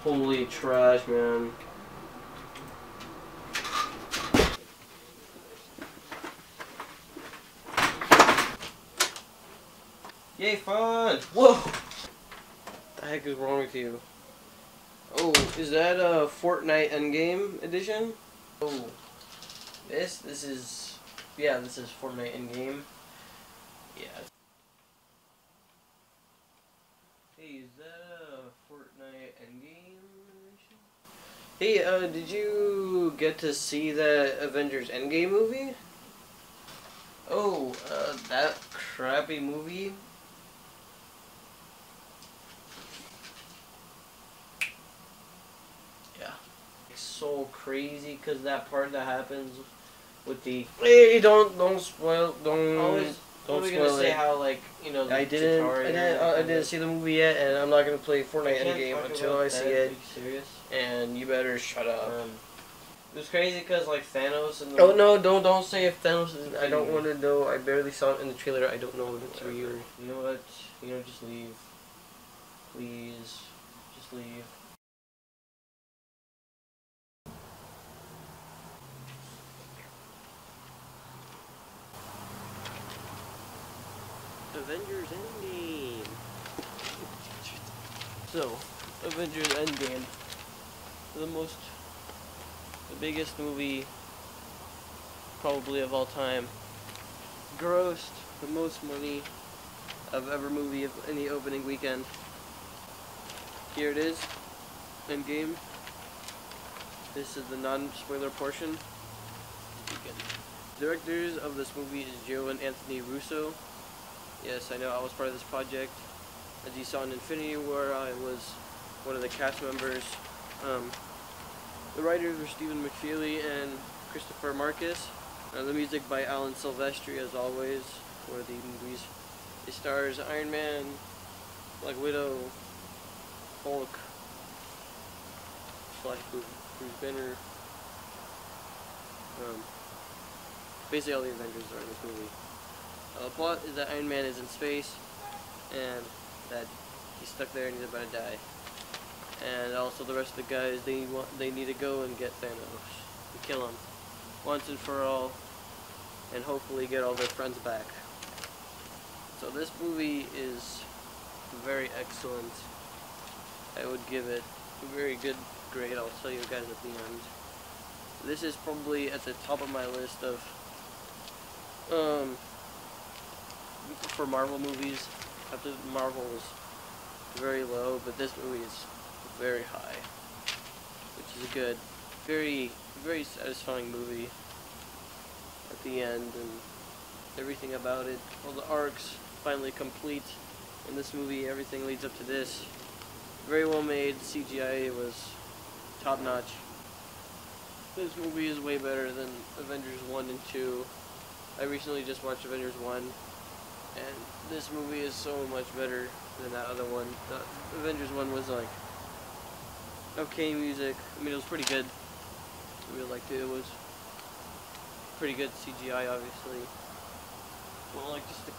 Holy trash, man. Yay, fun! Whoa! What the heck is wrong with you? Oh, is that a Fortnite Endgame edition? Oh, this is, yeah, this is Fortnite Endgame. Yeah. Hey, is that a Fortnite Endgame edition? Hey, did you get to see that Avengers Endgame movie? Oh, that crappy movie? Yeah. It's so crazy because that part that happens with the... Hey, don't spoil, don't spoil say it. How, like, you know, I didn't see the movie yet, and I'm not gonna play Fortnite Endgame until I see it. Are you serious? And you better shut up. It was crazy because, like, Thanos and the... Oh no, don't say if Thanos is... I don't want to know. I barely saw it in the trailer. I don't know if it's real. You know what? You know, just leave. Please. Just leave. Avengers Endgame. So, Avengers Endgame. The biggest movie probably of all time. Grossed the most money of ever movie of any opening weekend. Here it is. Endgame. This is the non-spoiler portion. Directors of this movie is Joe and Anthony Russo. Yes, I know I was part of this project. As you saw in Infinity War, I was one of the cast members. The writers were Stephen McFeely and Christopher Marcus. The music by Alan Silvestri, as always, one of the movies. It stars Iron Man, Black Widow, Hulk, Bruce Banner. Basically all the Avengers are in this movie. The plot is that Iron Man is in space, and that he's stuck there and he's about to die. And also the rest of the guys, they need to go and get Thanos and kill him once and for all, and hopefully get all their friends back. So this movie is very excellent. I would give it a very good grade. I'll tell you guys at the end. This is probably at the top of my list of for Marvel movies. After Marvel was very low, but this movie is very high, which is a good, very satisfying movie at the end, and everything about it. All the arcs finally complete in this movie. Everything leads up to this. Very well made. CGI was top notch. This movie is way better than Avengers 1 and 2. I recently just watched Avengers 1, and this movie is so much better than that other one. The Avengers 1 was like okay music. I mean, it was pretty good. I really liked it. It was pretty good CGI, obviously. Well, like, just the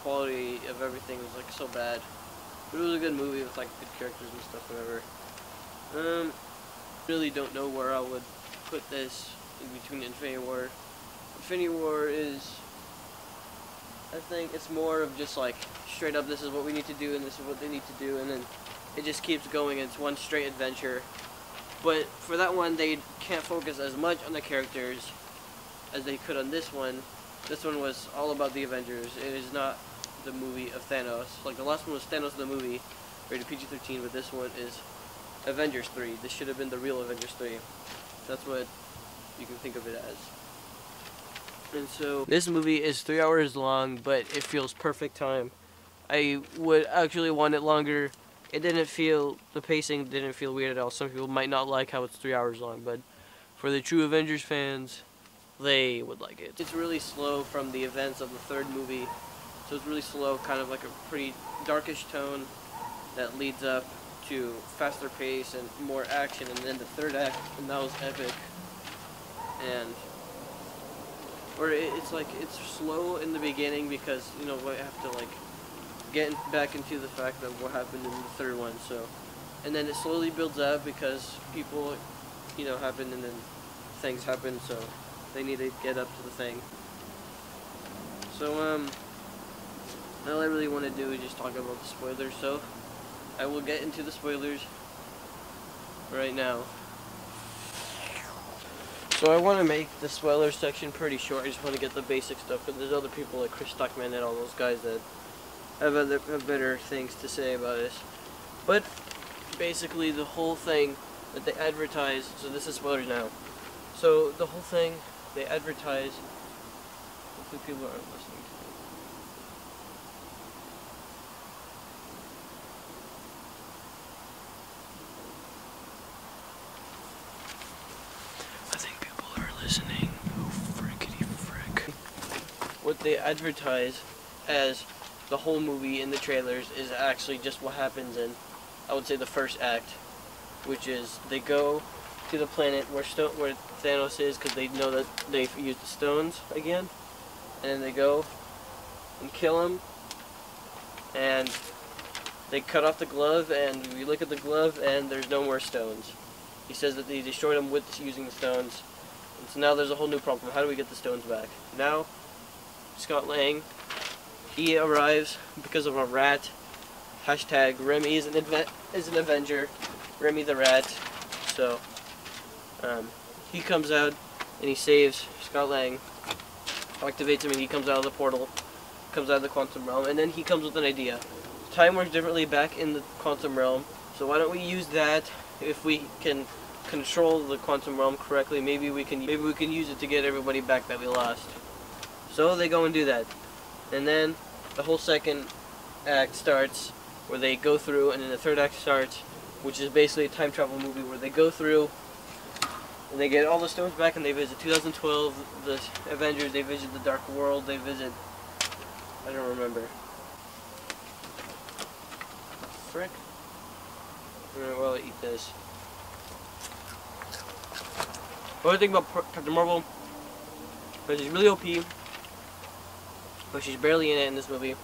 quality of everything was like so bad. But it was a good movie with like good characters and stuff, whatever. Really don't know where I would put this in between Infinity War. Infinity War is, I think it's more of just like straight up, this is what we need to do and this is what they need to do, and then it just keeps going. It's one straight adventure. But for that one, they can't focus as much on the characters as they could on this one. This one was all about the Avengers. It is not the movie of Thanos. Like, the last one was Thanos the movie, rated PG-13, but this one is Avengers 3. This should have been the real Avengers 3. That's what you can think of it as. And so, this movie is 3 hours long, but it feels perfect time. I would actually want it longer. It didn't feel, the pacing didn't feel weird at all. Some people might not like how it's 3 hours long, but for the true Avengers fans, they would like it. It's really slow from the events of the third movie, so it's really slow, kind of like a pretty darkish tone that leads up to faster pace and more action, and then the third act, and that was epic. And or it's like, it's slow in the beginning because, you know, we have to like get back into the fact of what happened in the third one. So and then it slowly builds up because people, happen, and then things happen, so they need to get up to the thing. So, all I really want to do is just talk about the spoilers, so I will get into the spoilers right now. So I want to make the spoiler section pretty short. I just want to get the basic stuff, because there's other people like Chris Stuckman and all those guys that have better things to say about this. But basically the whole thing that they advertise, so this is spoilers now. So the whole thing they advertise, hopefully people aren't listening to me. I think people are listening. Oh, frickety frick. What they advertise as the whole movie in the trailers is actually just what happens in, I would say, the first act, which is they go to the planet where Thanos is, because they know that they've used the stones again, and then they go and kill him, and they cut off the glove, and we look at the glove, and there's no more stones. He says that they destroyed him with using the stones, and so now there's a whole new problem. How do we get the stones back? Now, Scott Lang, he arrives because of a rat. Hashtag Remy is an Avenger. Remy the rat. So, he comes out and he saves Scott Lang. Activates him and he comes out of the portal. Comes out of the quantum realm. And then he comes with an idea. Time works differently back in the quantum realm. So why don't we use that? If we can control the quantum realm correctly, maybe we can use it to get everybody back that we lost. So they go and do that. And then the whole second act starts, where they go through, and then the third act starts, which is basically a time travel movie where they go through and they get all the stones back, and they visit 2012, the Avengers, they visit the Dark World, they visit, I don't remember. Frick. Alright, while I eat this. What do I think about Captain Marvel? But she's really OP, but she's barely in it in this movie.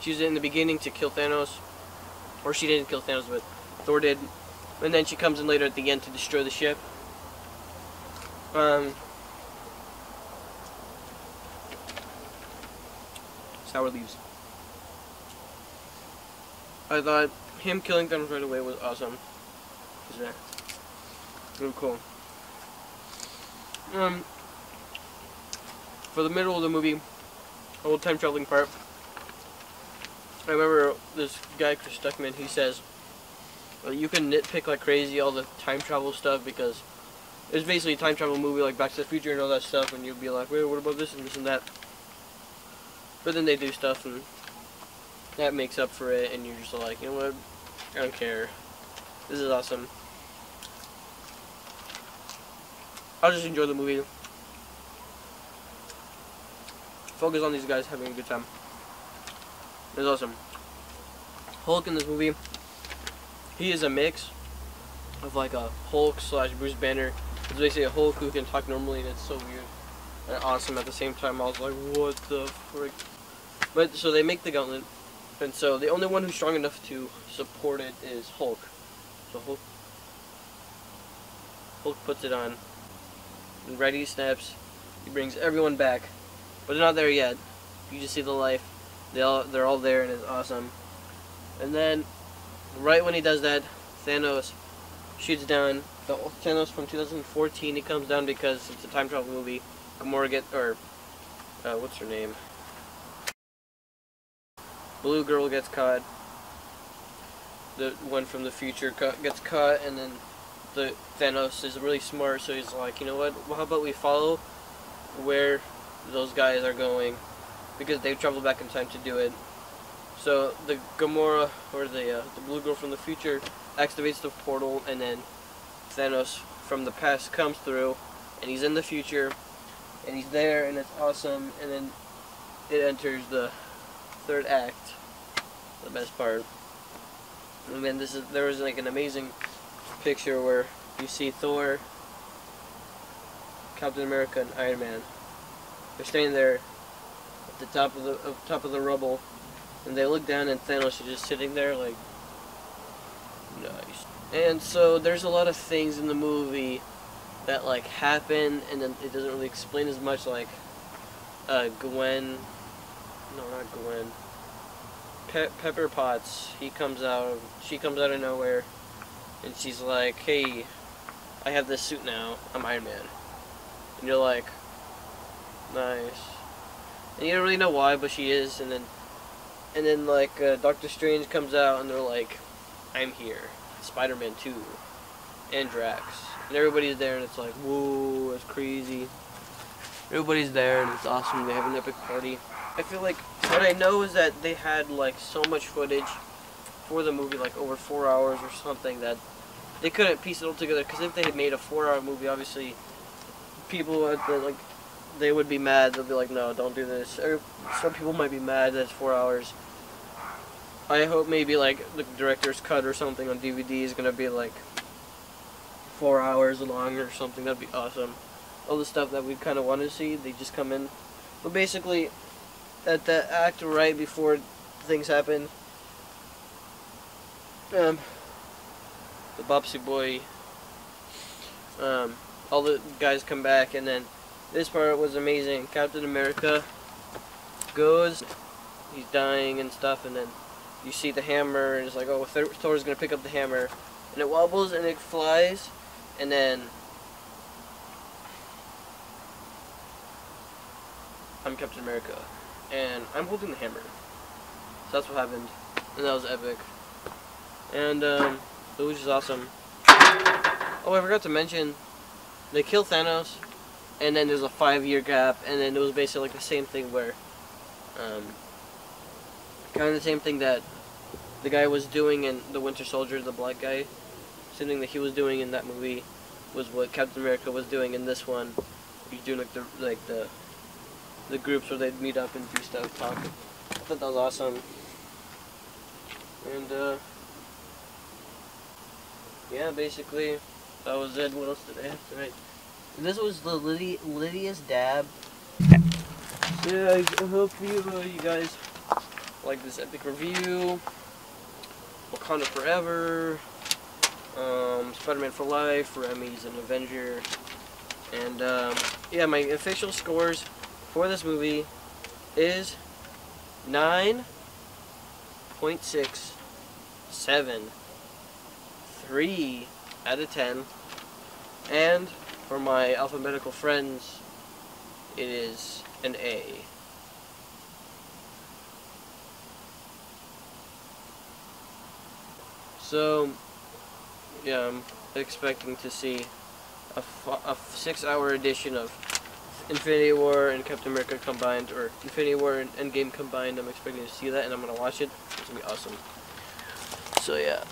She was in the beginning to kill Thanos, or she didn't kill Thanos, but Thor did. And then she comes in later at the end to destroy the ship. Sour leaves. I thought him killing Thanos right away was awesome. Yeah, really cool. For the middle of the movie, the whole time traveling part, I remember this guy, Chris Stuckman, he says, well, you can nitpick like crazy all the time travel stuff, because it's basically a time travel movie like Back to the Future and all that stuff, and you'll be like, wait, what about this and that? But then they do stuff and that makes up for it, and you're just like, you know what, I don't care. This is awesome. I'll just enjoy the movie. Focus on these guys having a good time. It's awesome. Hulk in this movie, he is a mix of like a Hulk slash Bruce Banner. It's basically a Hulk who can talk normally, and it's so weird and awesome at the same time. I was like, what the frick? But so they make the gauntlet, and so the only one who's strong enough to support it is Hulk. So Hulk puts it on, and right he snaps. He brings everyone back, but they're not there yet. You just see the life. They're all there, and it's awesome. And then, right when he does that, Thanos shoots down the Thanos from 2014. He comes down because it's a time travel movie. Gamora what's her name? Blue Girl gets caught. The one from the future gets caught, and then the Thanos is really smart, so he's like, you know what? Well, how about we follow where those guys are going, because they travel back in time to do it. So the Gamora, or the Blue Girl from the future, activates the portal, and then Thanos from the past comes through, and he's in the future, and he's there, and it's awesome. And then it enters the third act, the best part. And then there was like an amazing picture where you see Thor, Captain America, and Iron Man. They're standing there at the top of the rubble, and they look down, and Thanos is just sitting there like, nice. And so there's a lot of things in the movie that like happen, and then it doesn't really explain as much. Like Gwen, no, not Gwen. Pepper Potts. She comes out of nowhere, and she's like, "Hey, I have this suit now. I'm Iron Man." And you're like, "Nice." And you don't really know why, but she is. And then like Doctor Strange comes out, and they're like, "I'm here." Spider-Man 2, and Drax, and everybody's there, and it's like, whoa, that's crazy. Everybody's there, and it's awesome. They have an epic party. I feel like what I know is that they had like so much footage for the movie, like over 4 hours or something, that they couldn't piece it all together. Because if they had made a 4-hour movie, obviously people at the, like, they would be mad. They'll be like, no, don't do this. Or some people might be mad that it's 4 hours. I hope maybe like the director's cut or something on DVD is gonna be like 4 hours long or something. That'd be awesome. All the stuff that we kind of want to see, they just come in. But basically, at the act right before things happen, the Bopsy Boy, all the guys come back, and then this part was amazing. Captain America goes, he's dying and stuff, and then you see the hammer, and it's like, oh, Thor's gonna pick up the hammer, and it wobbles and it flies, and then I'm Captain America, and I'm holding the hammer. So that's what happened, and that was epic, and it was just awesome. Oh, I forgot to mention, they kill Thanos, and then there's a 5-year gap, and then it was basically like the same thing where, kind of the same thing that the guy was doing in the Winter Soldier, the black guy. Same thing that he was doing in that movie was what Captain America was doing in this one. He's doing like the groups where they'd meet up and do stuff, talk. I thought that was awesome. And yeah, basically that was it. What else did I have tonight? And this was the Lydia's dab. So yeah, I hope you guys like this epic review. Wakanda Forever, Spider-Man for Life, Remy's an Avenger, and yeah, my official scores for this movie is 9.673 out of 10, and for my alphabetical friends, it is an A. So, yeah, I'm expecting to see a 6-hour edition of Infinity War and Captain America combined, or Infinity War and Endgame combined. I'm expecting to see that, and I'm going to watch it. It's going to be awesome. So, yeah.